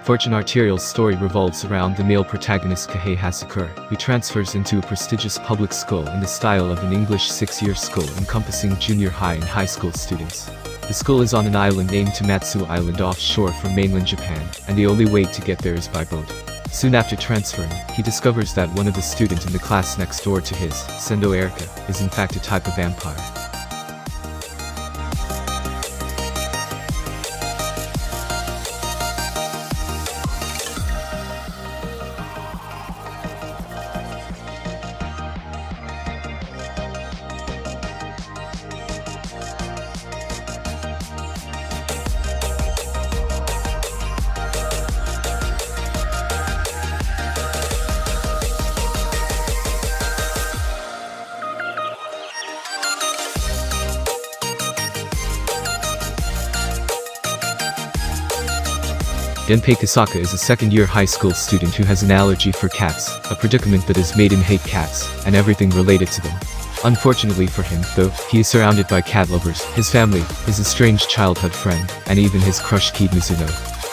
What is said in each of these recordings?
Fortune Arterial's story revolves around the male protagonist Kahei Hasakura, who transfers into a prestigious public school in the style of an English 6-year school encompassing junior high and high school students. The school is on an island named Tamatsu Island offshore from mainland Japan, and the only way to get there is by boat. Soon after transferring, he discovers that one of the students in the class next door to his, Sendo Erika, is in fact a type of vampire. Gunpei Kasaka is a second-year high school student who has an allergy for cats, a predicament that has made him hate cats, and everything related to them. Unfortunately for him, though, he is surrounded by cat lovers, his family, his estranged childhood friend, and even his crush Kid Mizuno.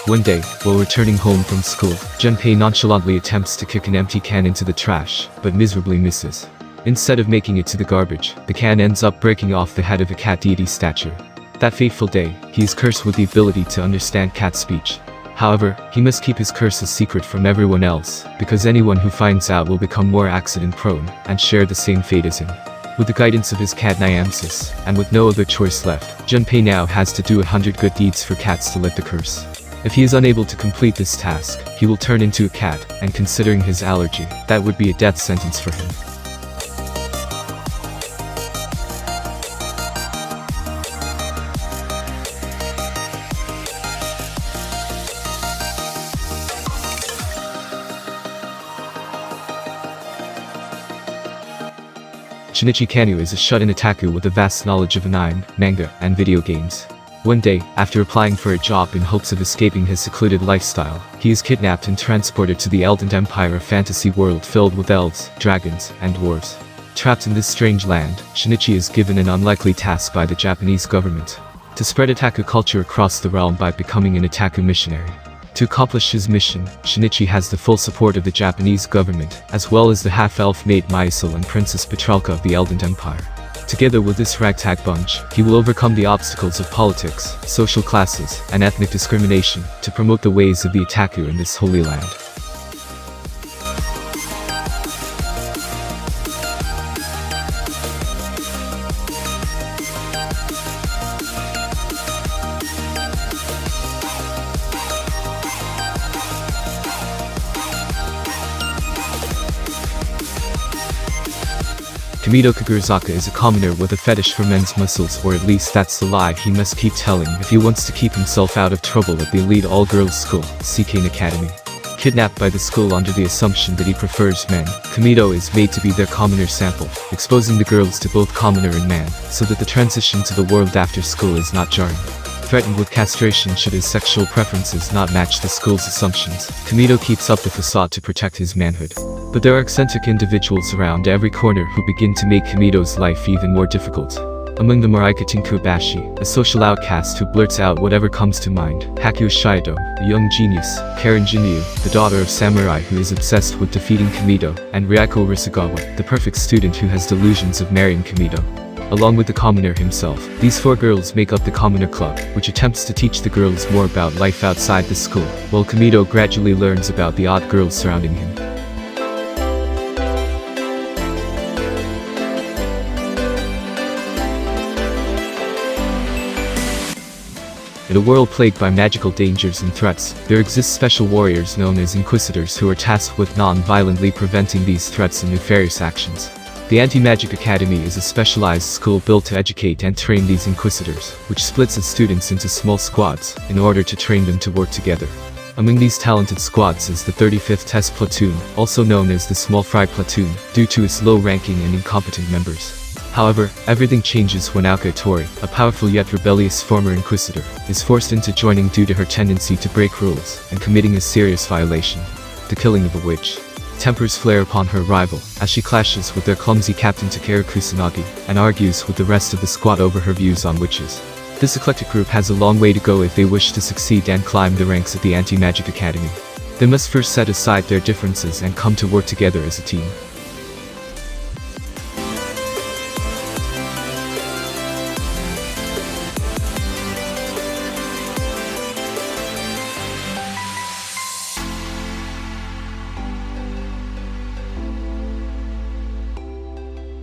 One day, while returning home from school, Junpei nonchalantly attempts to kick an empty can into the trash, but miserably misses. Instead of making it to the garbage, the can ends up breaking off the head of a cat deity statue. That fateful day, he is cursed with the ability to understand cat speech. However, he must keep his curse a secret from everyone else, because anyone who finds out will become more accident-prone, and share the same fate as him. With the guidance of his cat Nyamsis, and with no other choice left, Junpei now has to do 100 good deeds for cats to lift the curse. If he is unable to complete this task, he will turn into a cat, and considering his allergy, that would be a death sentence for him. Shinichi Kanu is a shut-in otaku with a vast knowledge of anime, manga, and video games. One day, after applying for a job in hopes of escaping his secluded lifestyle, he is kidnapped and transported to the Eldent Empire, a fantasy world filled with elves, dragons, and dwarves. Trapped in this strange land, Shinichi is given an unlikely task by the Japanese government: to spread otaku culture across the realm by becoming an otaku missionary. To accomplish his mission, Shinichi has the full support of the Japanese government, as well as the half-elf maid Maisel and Princess Petralka of the Eldent Empire. Together with this ragtag bunch, he will overcome the obstacles of politics, social classes, and ethnic discrimination, to promote the ways of the otaku in this holy land. Kamito Kagurazaka is a commoner with a fetish for men's muscles, or at least that's the lie he must keep telling if he wants to keep himself out of trouble at the elite all-girls school, Seikane Academy. Kidnapped by the school under the assumption that he prefers men, Kamito is made to be their commoner sample, exposing the girls to both commoner and man, so that the transition to the world after school is not jarring. Threatened with castration should his sexual preferences not match the school's assumptions, Kamito keeps up the facade to protect his manhood. But there are eccentric individuals around every corner who begin to make Kamito's life even more difficult. Among them are Aika Tinkubashi, a social outcast who blurts out whatever comes to mind, Hakuo Shido, a young genius, Karen Jinyu, the daughter of samurai who is obsessed with defeating Kamito, and Ryako Risagawa, the perfect student who has delusions of marrying Kamito. Along with the commoner himself, these 4 girls make up the Commoner Club, which attempts to teach the girls more about life outside the school, while Kamito gradually learns about the odd girls surrounding him. In a world plagued by magical dangers and threats, there exist special warriors known as Inquisitors who are tasked with non-violently preventing these threats and nefarious actions. The Anti-Magic Academy is a specialized school built to educate and train these Inquisitors, which splits its students into small squads, in order to train them to work together. Among these talented squads is the 35th Test Platoon, also known as the Small Fry Platoon, due to its low ranking and incompetent members. However, everything changes when Aoka Tori, a powerful yet rebellious former Inquisitor, is forced into joining due to her tendency to break rules, and committing a serious violation: the killing of a witch. Tempers flare upon her rival, as she clashes with their clumsy captain Takeru Kusanagi, and argues with the rest of the squad over her views on witches. This eclectic group has a long way to go if they wish to succeed and climb the ranks at the Anti-Magic Academy. They must first set aside their differences and come to work together as a team.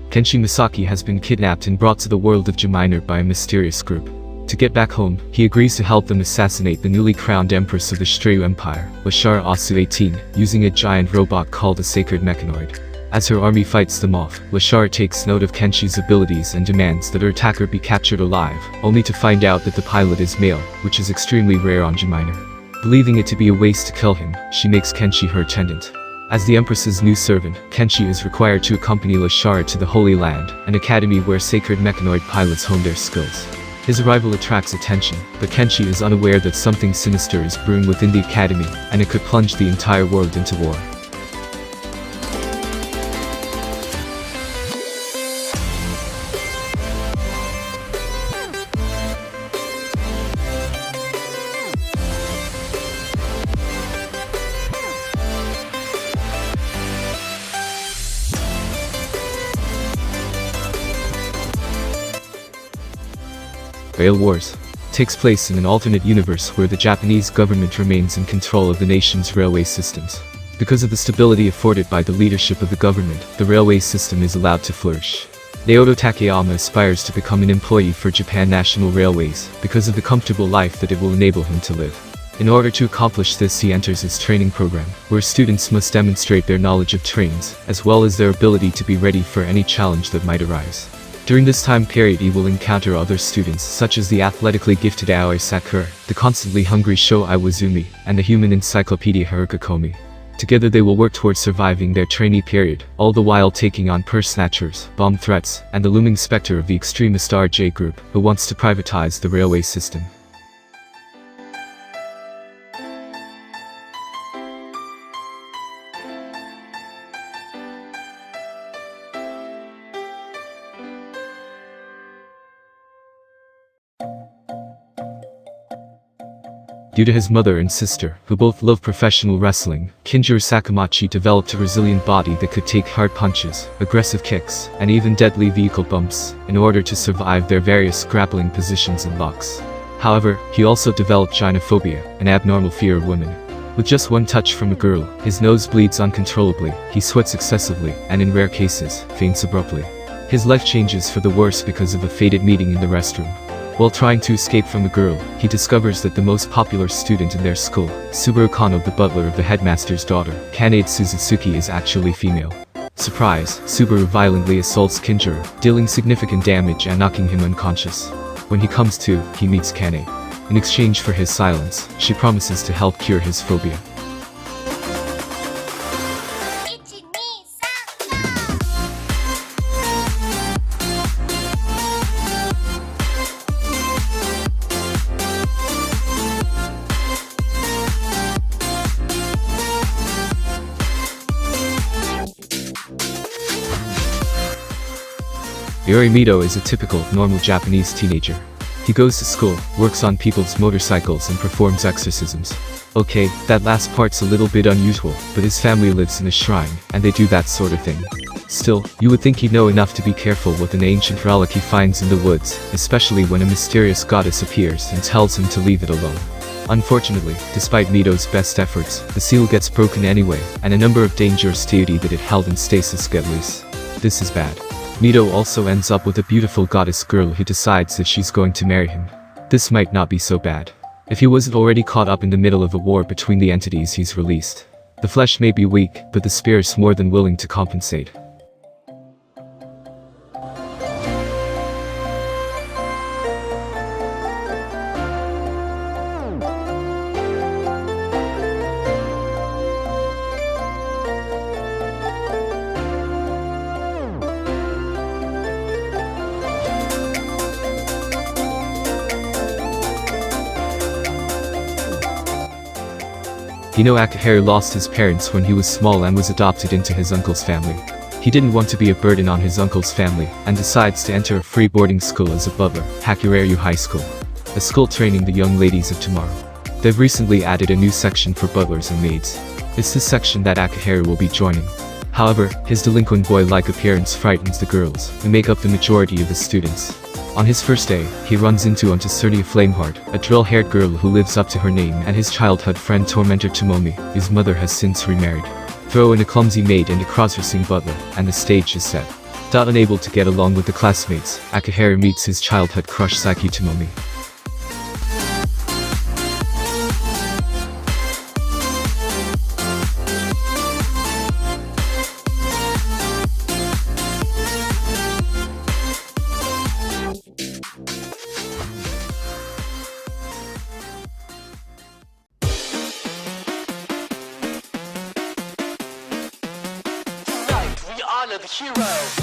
Kenshi Misaki has been kidnapped and brought to the world of J-Minor by a mysterious group. To get back home, he agrees to help them assassinate the newly crowned empress of the Shiryu Empire, Lashara Asu 18, using a giant robot called a sacred mechanoid. As her army fights them off, Lashara takes note of Kenshi's abilities and demands that her attacker be captured alive, only to find out that the pilot is male, which is extremely rare on J-Minor. Believing it to be a waste to kill him, she makes Kenshi her attendant. As the Empress's new servant, Kenshi is required to accompany Lashara to the Holy Land, an academy where sacred mechanoid pilots hone their skills. His arrival attracts attention, but Kenshi is unaware that something sinister is brewing within the academy, and it could plunge the entire world into war. Rail Wars takes place in an alternate universe where the Japanese government remains in control of the nation's railway systems. Because of the stability afforded by the leadership of the government, the railway system is allowed to flourish. Naoto Takayama aspires to become an employee for Japan National Railways because of the comfortable life that it will enable him to live. In order to accomplish this, he enters his training program, where students must demonstrate their knowledge of trains, as well as their ability to be ready for any challenge that might arise. During this time period, he will encounter other students such as the athletically gifted Aoi Sakura, the constantly hungry Sho Iwazumi, and the human encyclopedia Haruka Komi. Together they will work towards surviving their trainee period, all the while taking on purse snatchers, bomb threats, and the looming specter of the extremist RJ group, who wants to privatize the railway system. Due to his mother and sister, who both love professional wrestling, Kinjiro Sakamachi developed a resilient body that could take hard punches, aggressive kicks, and even deadly vehicle bumps, in order to survive their various grappling positions and locks. However, he also developed gynophobia, an abnormal fear of women. With just one touch from a girl, his nose bleeds uncontrollably, he sweats excessively, and in rare cases, faints abruptly. His life changes for the worse because of a fated meeting in the restroom. While trying to escape from a girl, he discovers that the most popular student in their school, Subaru Kano, the butler of the headmaster's daughter, Kanade Suzuki, is actually female. Surprise, Subaru violently assaults Kinjiro, dealing significant damage and knocking him unconscious. When he comes to, he meets Kanade. In exchange for his silence, she promises to help cure his phobia. Yorimito is a typical, normal Japanese teenager. He goes to school, works on people's motorcycles and performs exorcisms. Okay, that last part's a little bit unusual, but his family lives in a shrine, and they do that sort of thing. Still, you would think he'd know enough to be careful with an ancient relic he finds in the woods, especially when a mysterious goddess appears and tells him to leave it alone. Unfortunately, despite Mito's best efforts, the seal gets broken anyway, and a number of dangerous deity that it held in stasis get loose. This is bad. Mito also ends up with a beautiful goddess girl who decides that she's going to marry him. This might not be so bad. If he wasn't already caught up in the middle of a war between the entities he's released. The flesh may be weak, but the spirit's more than willing to compensate. Hino Akihara lost his parents when he was small and was adopted into his uncle's family. He didn't want to be a burden on his uncle's family, and decides to enter a free boarding school as a butler, Hakuryu High School. a school training the young ladies of tomorrow. They've recently added a new section for butlers and maids. It's the section that Akihiro will be joining. However, his delinquent boy-like appearance frightens the girls, who make up the majority of the students. On his first day, he runs into Sernia Flameheart, a drill-haired girl who lives up to her name, and his childhood friend tormentor Tomomi, whose mother has since remarried. Throw in a clumsy maid and a cross-dressing butler, and the stage is set. Unable to get along with the classmates, Akihiro meets his childhood crush Saiki Tomomi. Tonight we honor the hero.